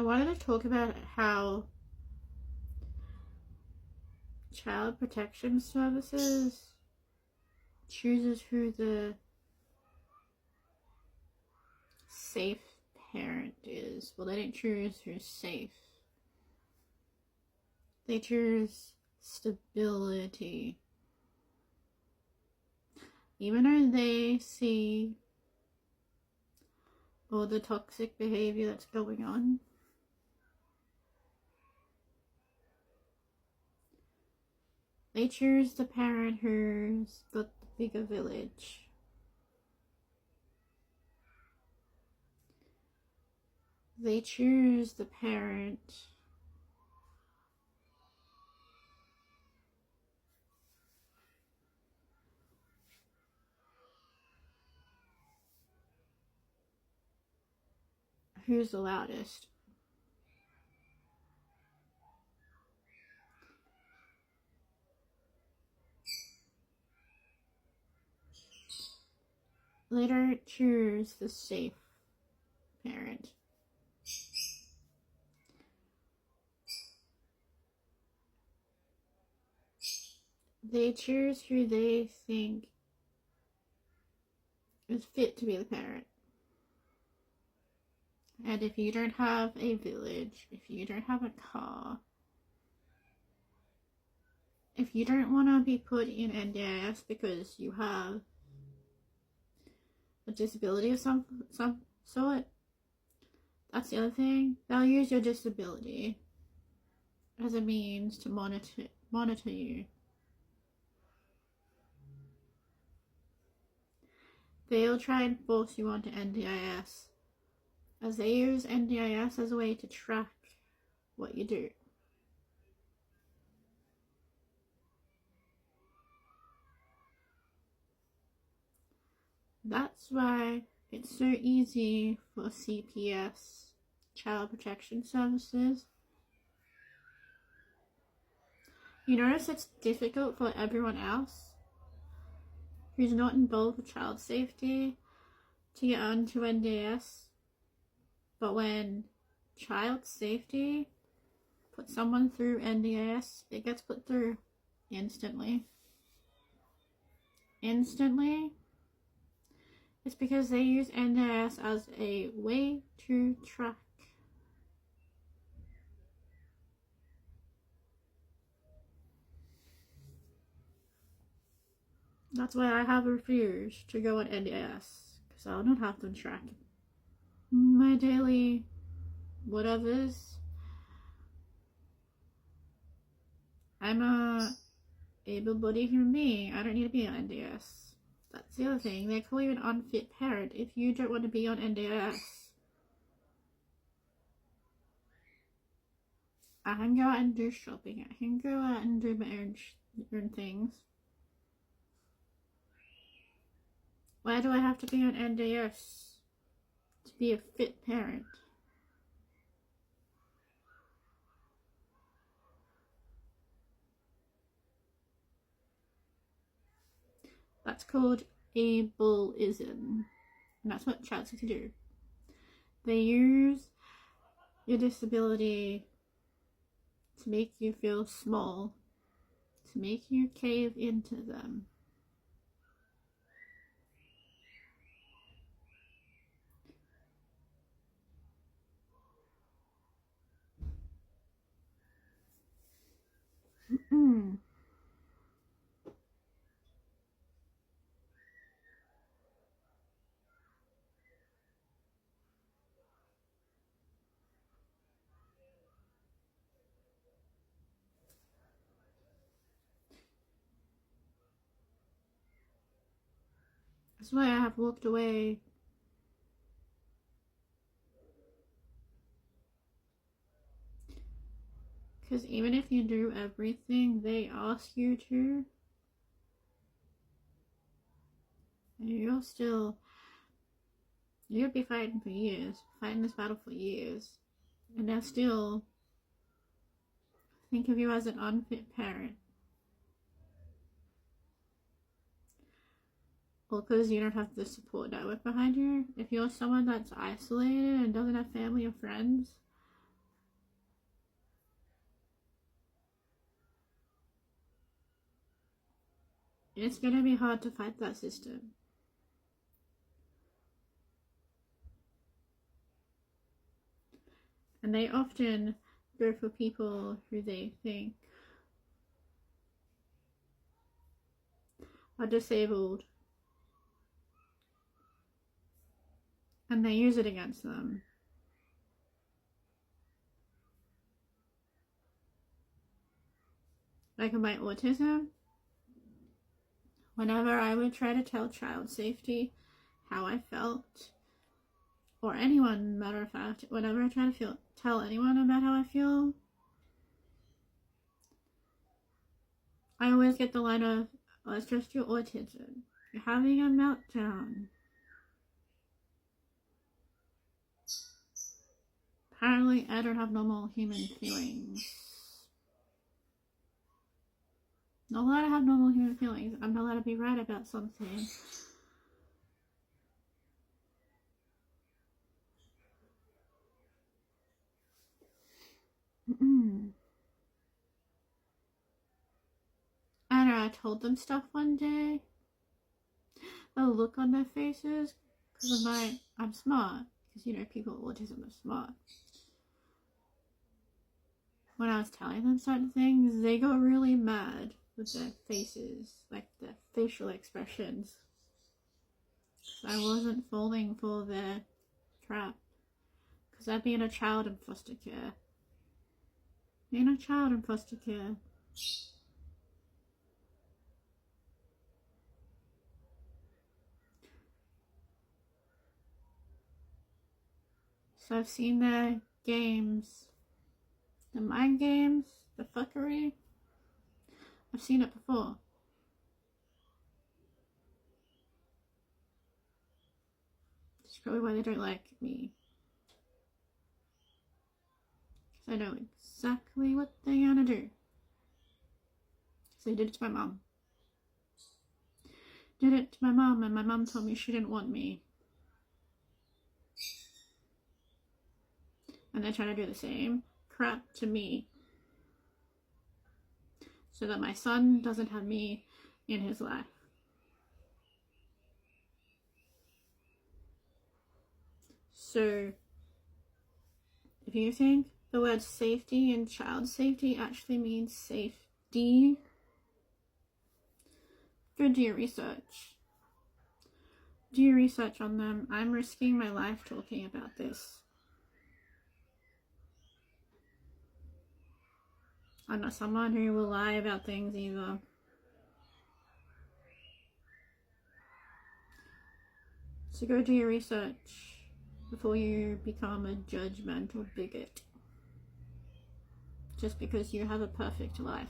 I wanted to talk about how Child Protection Services chooses who the safe parent is. Well, they didn't choose who's safe. They choose stability. Even though they see all the toxic behavior that's going on, they choose the parent who's got the bigger village. They choose the parent who's the loudest. They don't choose the safe parent. They choose who they think is fit to be the parent. And if you don't have a village, if you don't have a car, if you don't want to be put in NDIS because you have a disability of some sort, that's the other thing. They'll use your disability as a means to monitor you. They'll try and force you onto NDIS, as they use NDIS as a way to track what you do. That's why it's so easy for CPS, Child Protection Services. You notice it's difficult for everyone else who's not involved with child safety to get onto NDIS. But when child safety puts someone through NDIS, it gets put through instantly. It's because they use NDIS as a way to track. That's why I have refused to go on NDIS, because I'll not have them track my daily whatevers. I'm a able-bodied human being. I don't need to be on NDIS. That's the other thing. They call you an unfit parent if you don't want to be on NDIS. I can go out and do shopping. I can go out and do my own things. Why do I have to be on NDIS to be a fit parent? That's called ableism. And that's what child safety do. They use your disability to make you feel small, to make you cave into them. That's why I have walked away. Because even if you do everything they ask you to, you'll be fighting for years, fighting this battle for years, and they'll still think of you as an unfit parent. Well, because you don't have the support network behind you. If you're someone that's isolated and doesn't have family or friends, it's going to be hard to fight that system. And they often go for people who they think are disabled, and they use it against them. Like in my autism, whenever I would try to tell child safety how I felt, or anyone, matter of fact, whenever I try to tell anyone about how I feel, I always get the line of, oh, it's just your autism. You're having a meltdown. Apparently, I don't have normal human feelings. Not allowed to have normal human feelings. I'm not allowed to be right about something. And I told them stuff one day. The look on their faces, because I'm smart. Because, you know, people with autism are smart. When I was telling them certain things, they got really mad with their faces, like their facial expressions. I wasn't falling for their trap. Because I'd been a child in foster care. Being a child in foster care. So I've seen their games, the mind games, the fuckery. I've seen it before. That's probably why they don't like me. Because I know exactly what they're gonna do. So they did it to my mom. Did it to my mom, and my mom told me she didn't want me. And they're trying to do the same crap to me. So that my son doesn't have me in his life. So, if you think the word safety and child safety actually means safety, go do your research. Do your research on them. I'm risking my life talking about this. I'm not someone who will lie about things either. So go do your research before you become a judgmental bigot. Just because you have a perfect life.